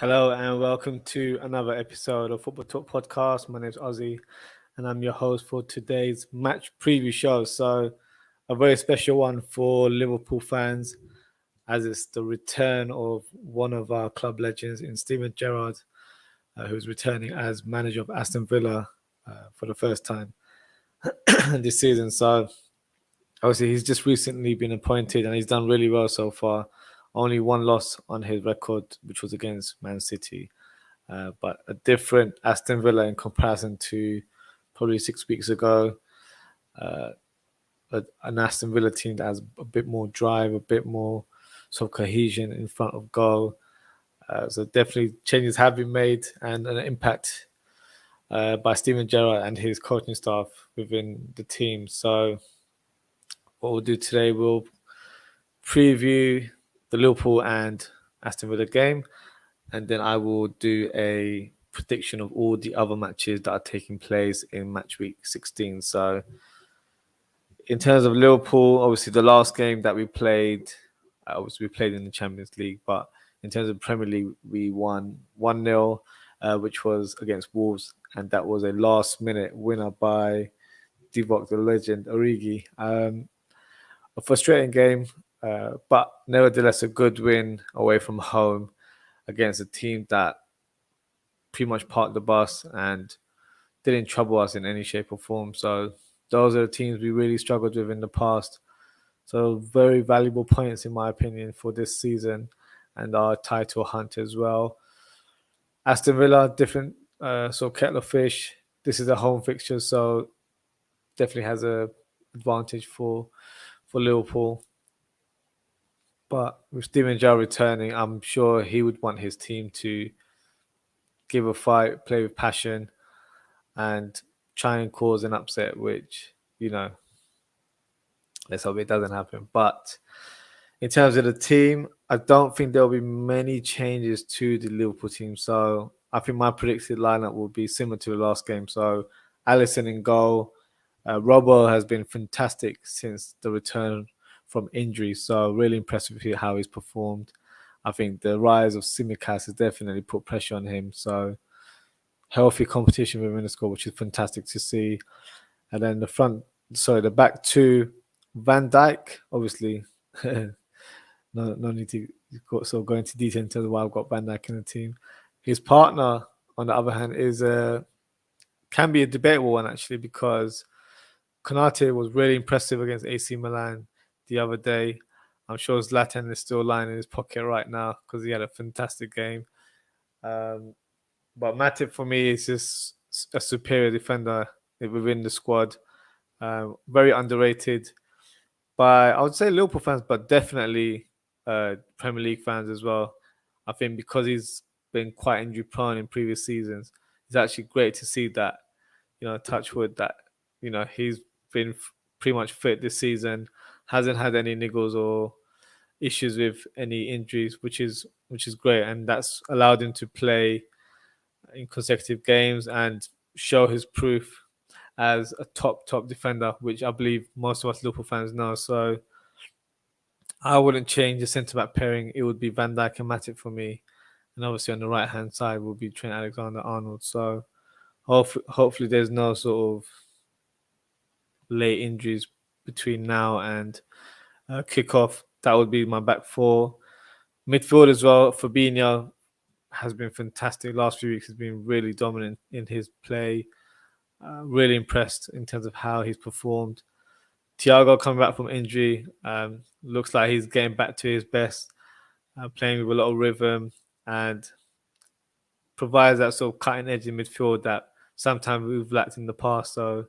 Hello and welcome to another episode of Football Talk Podcast. My name is Ozzie and I'm your host for today's match preview show. So, a very special one for Liverpool fans as it's the return of one of our club legends in Steven Gerrard, who's returning as manager of Aston Villa for the first time this season. So, obviously, he's just recently been appointed and he's done really well so far. Only one loss on his record, which was against Man City. But a different Aston Villa in comparison to probably 6 weeks ago. Uh, an Aston Villa team that has a bit more drive, a bit more sort of cohesion in front of goal. So definitely changes have been made and an impact by Steven Gerrard and his coaching staff within the team. So what we'll do today, we'll preview the Liverpool and Aston Villa game, and then I will do a prediction of all the other matches that are taking place in match week 16. So, in terms of Liverpool, obviously the last game that we played, obviously we played in the Champions League, but in terms of Premier League, we won 1-0, which was against Wolves, and that was a last-minute winner by Divock, the legend, Origi. A frustrating game, but nevertheless a good win away from home against a team that pretty much parked the bus and didn't trouble us in any shape or form. So those are the teams we really struggled with in the past. So very valuable points in my opinion for this season and our title hunt as well. Aston Villa, different sort of kettle of fish. This is a home fixture, so definitely has a advantage for Liverpool. But with Steven Gerrard returning, I'm sure he would want his team to give a fight, play with passion, and try and cause an upset, which, let's hope it doesn't happen. But in terms of the team, I don't think there'll be many changes to the Liverpool team. So I think my predicted lineup will be similar to the last game. So Alisson in goal. Robbo has been fantastic since the return from injury. So really impressed with how he's performed. I think the rise of Tsimikas has definitely put pressure on him. So healthy competition within the squad, which is fantastic to see. And then the back two, Van Dijk, obviously, no need to go into detail in terms of why I've got Van Dijk in the team. His partner, on the other hand, can be a debatable one actually because Konate was really impressive against AC Milan the other day. I'm sure Zlatan is still lying in his pocket right now because he had a fantastic game. But Matip for me is just a superior defender within the squad. Very underrated by, I would say, Liverpool fans, but definitely Premier League fans as well. I think because he's been quite injury prone in previous seasons, it's actually great to see that, touch wood, that, he's been pretty much fit this season, hasn't had any niggles or issues with any injuries, which is great, and that's allowed him to play in consecutive games and show his proof as a top defender, which I believe most of us Liverpool fans know. So I wouldn't change the centre back pairing. It would be Van Dijk and Matip for me, and obviously on the right hand side will be Trent Alexander-Arnold. So hopefully there's no sort of late injuries between now and kickoff. That would be my back four. Midfield as well. Fabinho has been fantastic. Last few weeks has been really dominant in his play. Really impressed in terms of how he's performed. Thiago coming back from injury. Looks like he's getting back to his best. Playing with a lot of rhythm and provides that sort of cutting edge in midfield that sometimes we've lacked in the past. So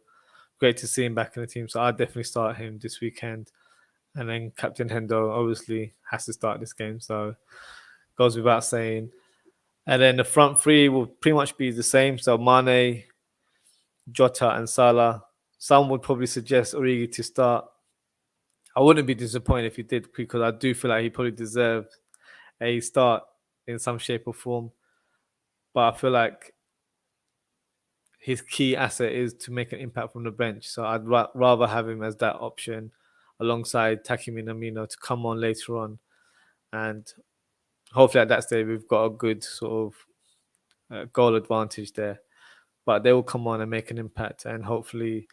great to see him back in the team. So I'd definitely start him this weekend. And then Captain Hendo obviously has to start this game. So goes without saying. And then the front three will pretty much be the same. So Mane, Jota and Salah. Some would probably suggest Origi to start. I wouldn't be disappointed if he did because I do feel like he probably deserved a start in some shape or form. But I feel like his key asset is to make an impact from the bench. So I'd rather have him as that option alongside Takumi Namino to come on later on and hopefully at that stage we've got a good sort of goal advantage there. But they will come on and make an impact and hopefully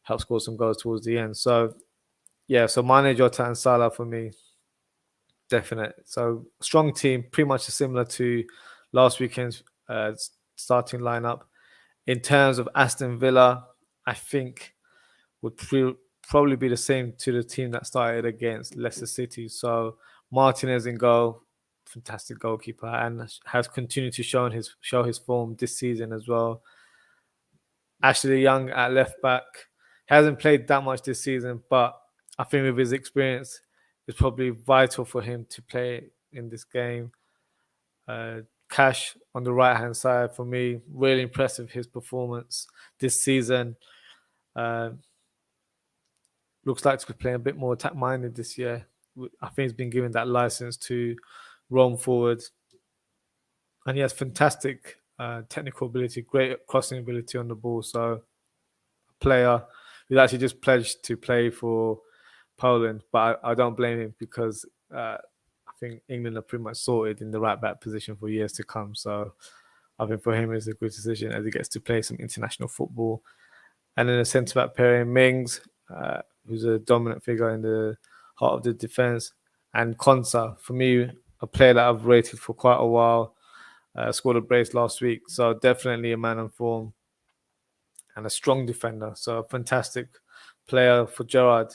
help score some goals towards the end. So yeah, so Mane, Jota, and Salah for me, definite. So strong team, pretty much similar to last weekend's starting lineup. In terms of Aston Villa, I think would probably be the same to the team that started against Leicester City. So Martinez in goal, fantastic goalkeeper, and has continued to show his form this season as well. Ashley Young at left back. He hasn't played that much this season, but I think with his experience, it's probably vital for him to play in this game. Cash on the right hand side for me, really impressive his performance this season. Looks like to be playing a bit more attack minded this year. I think he's been given that license to roam forward, and he has fantastic technical ability, great crossing ability on the ball. So, a player who's actually just pledged to play for Poland, but I don't blame him because I think England are pretty much sorted in the right back position for years to come. So, I think for him it's a good decision as he gets to play some international football. And then a centre back pairing, Mings, who's a dominant figure in the heart of the defence, and Konsa, for me, a player that I've rated for quite a while, scored a brace last week, so definitely a man on form and a strong defender. So a fantastic player for Gerrard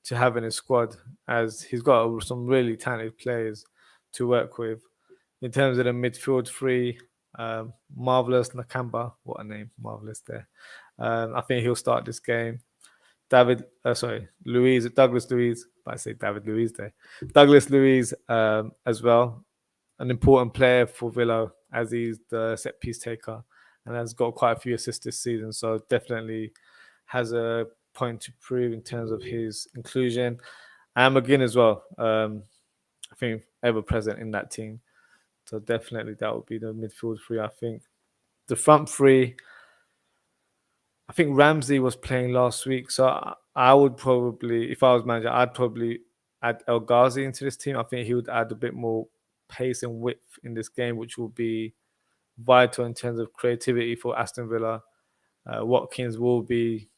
to have in his squad, as he's got some really talented players to work with. In terms of the midfield three, Marvelous Nakamba, what a name, Marvelous there. I think he'll start this game. Douglas Luiz, but I say David Luiz there. Douglas Luiz as well, an important player for Villa as he's the set piece taker and has got quite a few assists this season. So definitely has a point to prove in terms of his inclusion. And McGinn as well. I think ever present in that team. So definitely that would be the midfield three, I think. The front three, I think Ramsey was playing last week. So I would probably, if I was manager, I'd probably add El Ghazi into this team. I think he would add a bit more pace and width in this game, which will be vital in terms of creativity for Aston Villa. Watkins will be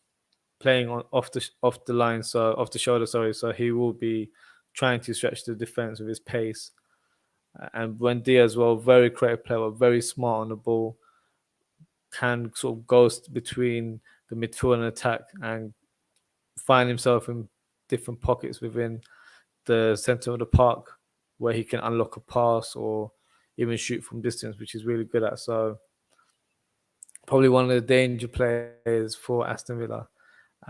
playing on off the line, so off the shoulder, sorry. So he will be trying to stretch the defense with his pace. And Buendia as well, very creative player, very smart on the ball, can sort of go between the midfield and attack and find himself in different pockets within the center of the park where he can unlock a pass or even shoot from distance, which he's really good at. So probably one of the danger players for Aston Villa.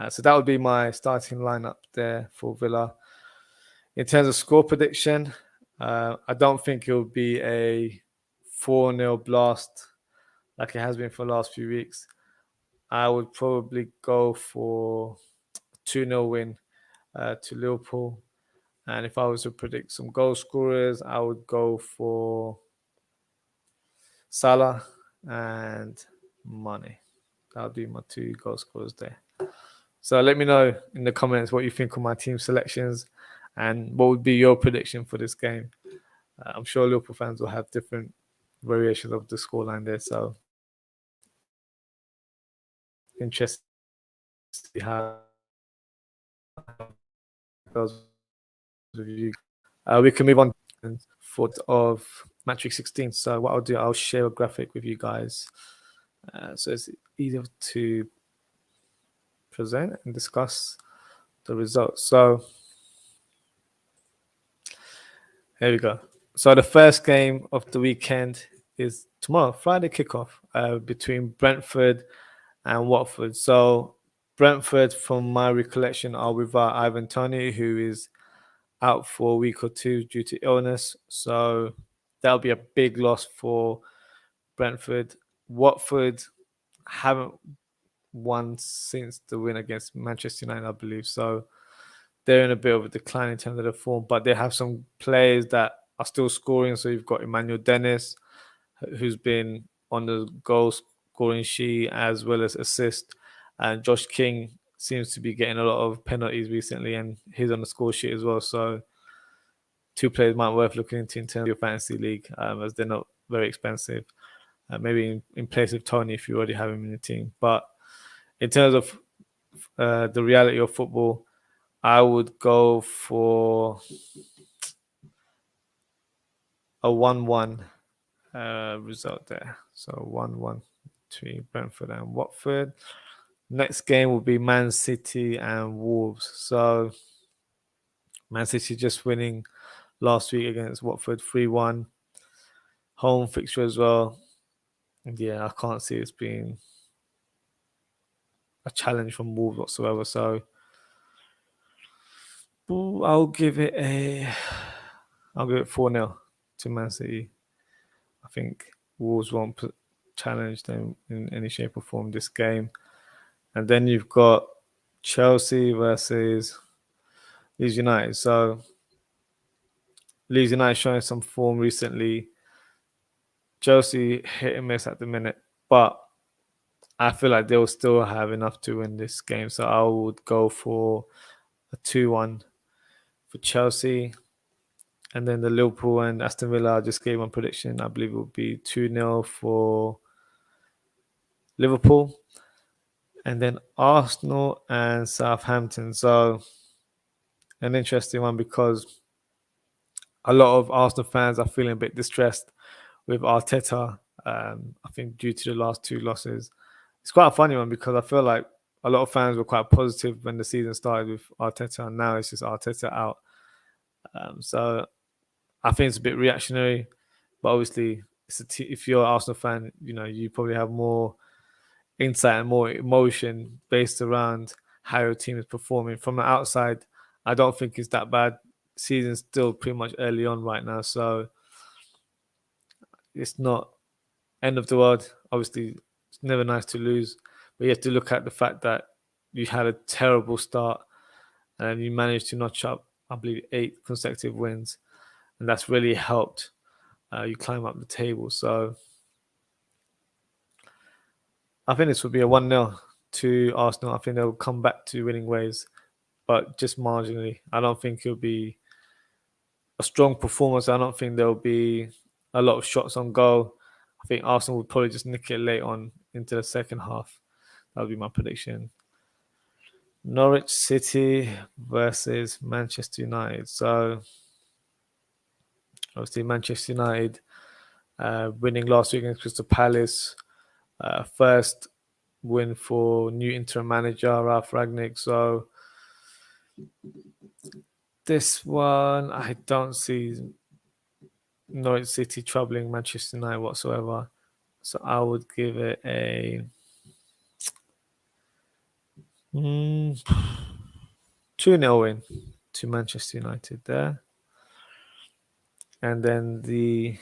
So that would be my starting lineup there for Villa. In terms of score prediction, I don't think it will be a 4-0 blast like it has been for the last few weeks. I would probably go for 2-0 win to Liverpool. And if I was to predict some goal scorers, I would go for Salah and Mane. That would be my 2 goal scorers there. So let me know in the comments what you think of my team selections and what would be your prediction for this game. I'm sure Liverpool fans will have different variations of the scoreline there. So interested to see how it goes with you. We can move on for of match week 16. So what I'll do, I'll share a graphic with you guys. So it's easier to present and discuss the results. So here we go. So the first game of the weekend is tomorrow, Friday kickoff between Brentford and Watford. So Brentford, from my recollection, are without Ivan Toney, who is out for a week or two due to illness. So that'll be a big loss for Brentford. Watford haven't won since the win against Manchester United, I believe. So they're in a bit of a decline in terms of the form, but they have some players that are still scoring. So you've got Emmanuel Dennis, who's been on the goal scoring sheet as well as assist. And Josh King seems to be getting a lot of penalties recently, and he's on the score sheet as well. So two players might be worth looking into in terms of your fantasy league, as they're not very expensive. Maybe in place of Tony if you already have him in the team. But in terms of the reality of football, I would go for a 1-1 result there. So 1-1 between Brentford and Watford. Next game will be Man City and Wolves. So Man City just winning last week against Watford 3-1. Home fixture as well. Yeah, I can't see it being a challenge from Wolves whatsoever. So I'll give it 4-0 to Man City. I think Wolves won't challenge them in any shape or form this game. And then you've got Chelsea versus Leeds United. So Leeds United showing some form recently. Chelsea hit and miss at the minute, but I feel like they'll still have enough to win this game. So I would go for a 2-1 for Chelsea. And then the Liverpool and Aston Villa, I just gave my prediction. I believe it will be 2-0 for Liverpool. And then Arsenal and Southampton. So an interesting one because a lot of Arsenal fans are feeling a bit distressed with Arteta. I think due to the last two losses. It's quite a funny one because I feel like a lot of fans were quite positive when the season started with Arteta, and now it's just Arteta out. So I think it's a bit reactionary, but obviously, if you're an Arsenal fan, you probably have more insight and more emotion based around how your team is performing. From the outside, I don't think it's that bad. Season's still pretty much early on right now, so it's not end of the world. Obviously, it's never nice to lose, but you have to look at the fact that you had a terrible start and you managed to notch up, I believe, 8 consecutive wins, and that's really helped you climb up the table. So I think this would be a 1-0 to Arsenal. I think they'll come back to winning ways, but just marginally. I don't think it'll be a strong performance. I don't think there'll be a lot of shots on goal. I think Arsenal would probably just nick it late on into the second half. That would be my prediction. Norwich City versus Manchester United. So obviously Manchester United winning last week against Crystal Palace. First win for new interim manager Ralph Rangnick. So this one, I don't see Norwich City troubling Manchester United whatsoever. So I would give it a 2-0 win to Manchester United there. And then the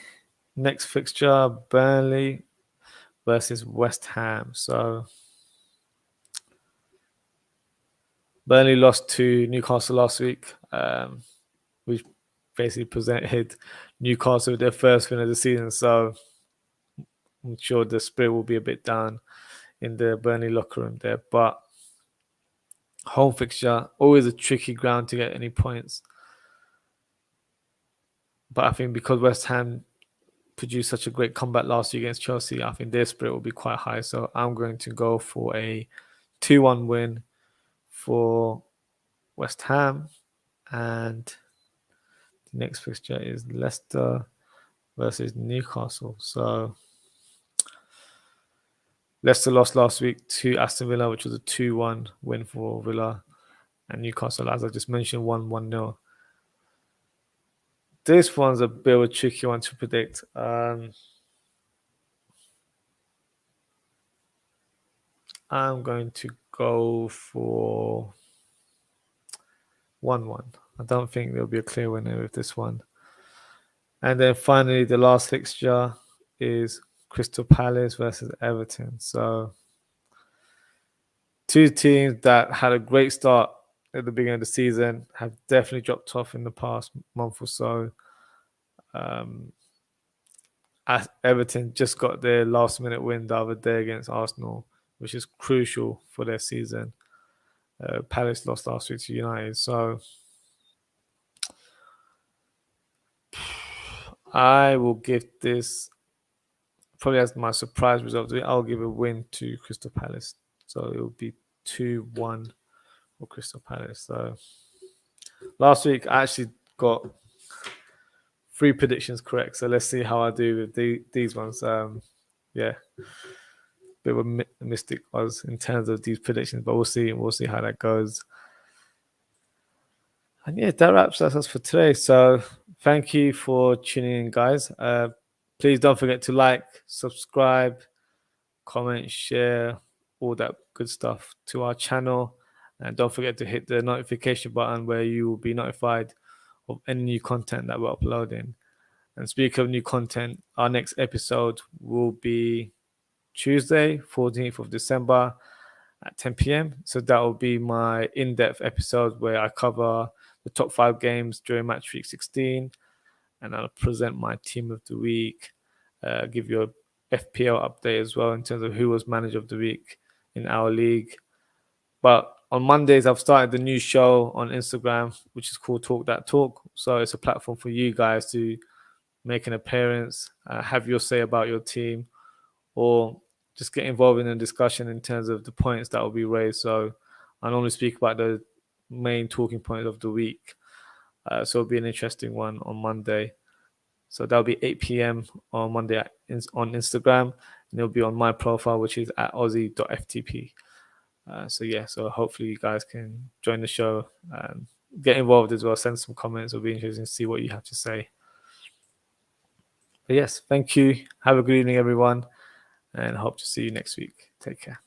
next fixture, Burnley versus West Ham. So Burnley lost to Newcastle last week, which basically presented Newcastle with their first win of the season. So I'm sure the spirit will be a bit down in the Burnley locker room there. But home fixture, always a tricky ground to get any points. But I think because West Ham produced such a great comeback last year against Chelsea, I think their spirit will be quite high. So I'm going to go for a 2-1 win for West Ham. And the next fixture is Leicester versus Newcastle. So Leicester lost last week to Aston Villa, which was a 2-1 win for Villa. And Newcastle, as I just mentioned, 1-0. This one's a bit of a tricky one to predict. I'm going to go for 1-1. I don't think there'll be a clear winner with this one. And then finally, the last fixture is Crystal Palace versus Everton. So two teams that had a great start at the beginning of the season have definitely dropped off in the past month or so. Everton just got their last minute win the other day against Arsenal, which is crucial for their season. Palace lost last week to United. So I will give this probably as my surprise result. I'll give a win to Crystal Palace. So it will be 2-1 for Crystal Palace. So last week I actually got 3 predictions correct. So let's see how I do with these ones. Yeah, bit of a mystic was in terms of these predictions, but we'll see. We'll see how that goes. And yeah, that wraps us for today. So thank you for tuning in, guys. Please don't forget to like, subscribe, comment, share, all that good stuff to our channel. And don't forget to hit the notification button where you will be notified of any new content that we're uploading. And speaking of new content, our next episode will be Tuesday, 14th of December at 10 p.m. So that will be my in-depth episode where I cover the top 5 games during match week 16, and I'll present my team of the week, give you a FPL update as well in terms of who was manager of the week in our league. But on Mondays, I've started the new show on Instagram, which is called Talk That Talk. So it's a platform for you guys to make an appearance, have your say about your team, or just get involved in a discussion in terms of the points that will be raised. So I normally speak about the main talking points of the week. So it'll be an interesting one on Monday. So that'll be 8 p.m. on Monday on Instagram, and it'll be on my profile, which is at Ozzie.ftp. So hopefully you guys can join the show and get involved as well. Send some comments. It'll be interesting to see what you have to say. But yes, thank you. Have a good evening, everyone, and hope to see you next week. Take care.